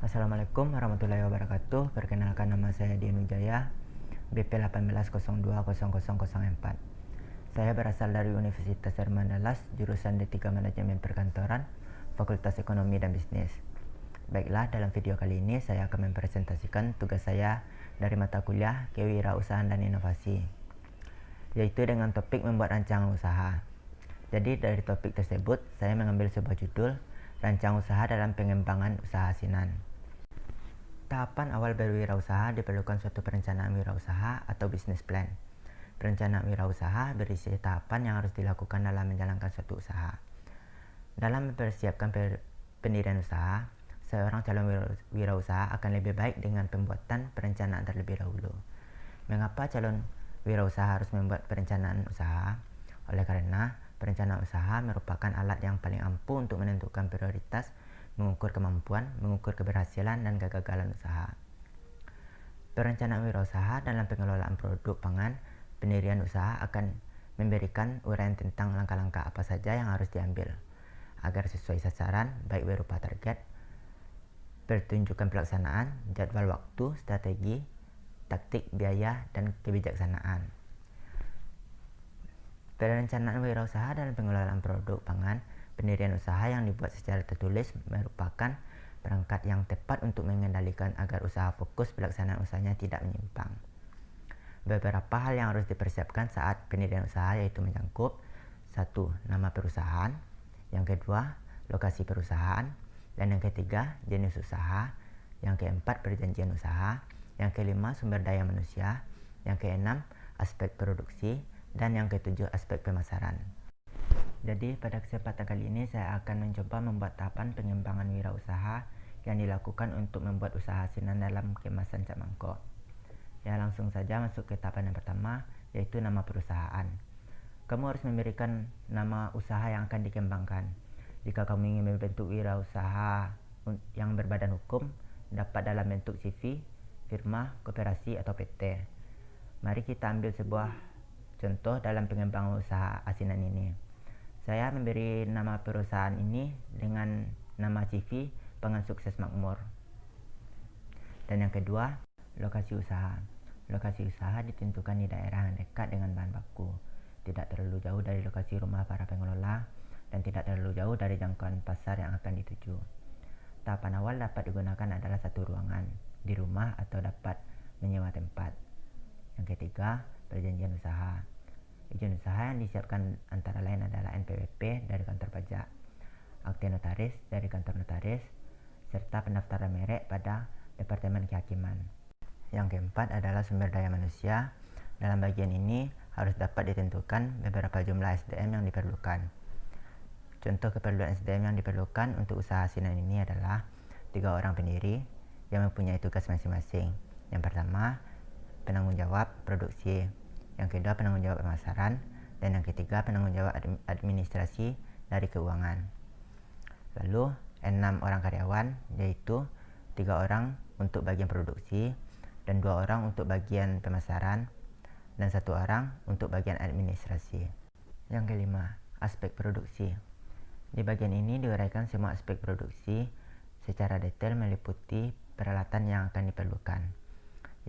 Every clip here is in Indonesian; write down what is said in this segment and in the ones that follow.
Assalamualaikum warahmatullahi wabarakatuh. Perkenalkan, nama saya Dian Wijaya, BP 18020004. Saya berasal dari Universitas Herman Dallas, jurusan D3 Manajemen Perkantoran, Fakultas Ekonomi dan Bisnis. Baiklah, dalam video kali ini saya akan mempresentasikan tugas saya dari mata kuliah Kewirausahaan dan Inovasi, yaitu dengan topik membuat rancangan usaha. Jadi dari topik tersebut saya mengambil sebuah judul, Rancang Usaha dalam Pengembangan Usaha Asinan. Tahapan awal berwirausaha diperlukan suatu perencanaan wirausaha atau business plan. Perencanaan wirausaha berisi tahapan yang harus dilakukan dalam menjalankan suatu usaha. Dalam mempersiapkan pendirian usaha, seorang calon wirausaha akan lebih baik dengan pembuatan perencanaan terlebih dahulu. Mengapa calon wirausaha harus membuat perencanaan usaha? Oleh karena perencanaan usaha merupakan alat yang paling ampuh untuk menentukan prioritas, mengukur kemampuan, mengukur keberhasilan dan kegagalan usaha. Perencanaan wirausaha dalam pengelolaan produk pangan, pendirian usaha akan memberikan uraian tentang langkah-langkah apa saja yang harus diambil agar sesuai sasaran, baik berupa target, pertunjukan pelaksanaan, jadwal waktu, strategi, taktik, biaya, dan kebijaksanaan. Perencanaan wirausaha dalam pengelolaan produk pangan, pendirian usaha yang dibuat secara tertulis merupakan perangkat yang tepat untuk mengendalikan agar usaha fokus pelaksanaan usahanya tidak menyimpang. Beberapa hal yang harus dipersiapkan saat pendirian usaha yaitu menyangkut 1. Nama perusahaan, yang kedua lokasi perusahaan, dan yang ketiga jenis usaha, yang keempat perjanjian usaha, yang kelima sumber daya manusia, yang keenam aspek produksi, dan yang ketujuh aspek pemasaran. Jadi pada kesempatan kali ini saya akan mencoba membuat tahapan pengembangan wirausaha yang dilakukan untuk membuat usaha asinan dalam kemasan cap mangkok. Ya, langsung saja masuk ke tahapan yang pertama, yaitu nama perusahaan. Kamu harus memberikan nama usaha yang akan dikembangkan. Jika kamu ingin membentuk wirausaha yang berbadan hukum, dapat dalam bentuk CV, firma, koperasi, atau PT. Mari kita ambil sebuah contoh dalam pengembangan usaha asinan ini. Saya memberi nama perusahaan ini dengan nama CV Pangan Sukses Makmur. Dan yang kedua, lokasi usaha. Lokasi usaha ditentukan di daerah yang dekat dengan bahan baku, tidak terlalu jauh dari lokasi rumah para pengelola, dan tidak terlalu jauh dari jangkauan pasar yang akan dituju. Tahapan awal dapat digunakan adalah satu ruangan di rumah atau dapat menyewa tempat. Yang ketiga, perjanjian usaha. Izin usaha yang disiapkan antara lain adalah NPWP dari kantor pajak, akte notaris dari kantor notaris, serta pendaftaran merek pada Departemen Kehakiman. Yang keempat adalah sumber daya manusia. Dalam bagian ini harus dapat ditentukan beberapa jumlah SDM yang diperlukan. Contoh keperluan SDM yang diperlukan untuk usaha asinan ini adalah 3 orang pendiri yang mempunyai tugas masing-masing. Yang pertama, penanggung jawab produksi. Yang kedua, penanggung jawab pemasaran, dan yang ketiga, penanggung jawab administrasi dari keuangan. Lalu 6 orang karyawan, yaitu 3 orang untuk bagian produksi, dan 2 orang untuk bagian pemasaran, dan 1 orang untuk bagian administrasi. Yang kelima, aspek produksi. Di bagian ini diuraikan semua aspek produksi secara detail meliputi peralatan yang akan diperlukan,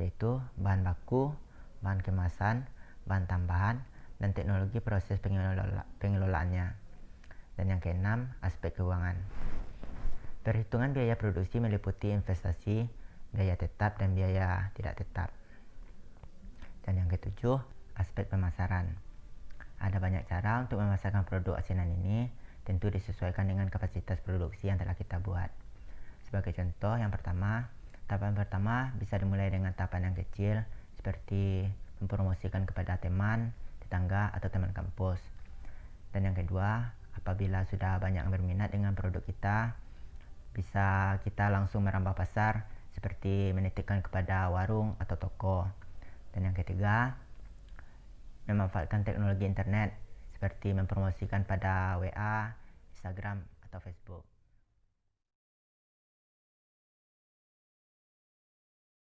yaitu bahan baku, bahan kemasan, bahan tambahan, dan teknologi proses pengelolaannya. Dan yang keenam, aspek keuangan. Perhitungan biaya produksi meliputi investasi, biaya tetap, dan biaya tidak tetap. Dan yang ketujuh, aspek pemasaran. Ada banyak cara untuk memasarkan produk asinan ini, tentu disesuaikan dengan kapasitas produksi yang telah kita buat. Sebagai contoh, tahapan pertama bisa dimulai dengan tahapan yang kecil, seperti mempromosikan kepada teman, tetangga, atau teman kampus. Dan yang kedua, apabila sudah banyak yang berminat dengan produk kita, bisa kita langsung merambah pasar, seperti menitipkan kepada warung atau toko. Dan yang ketiga, memanfaatkan teknologi internet, seperti mempromosikan pada WA, Instagram, atau Facebook.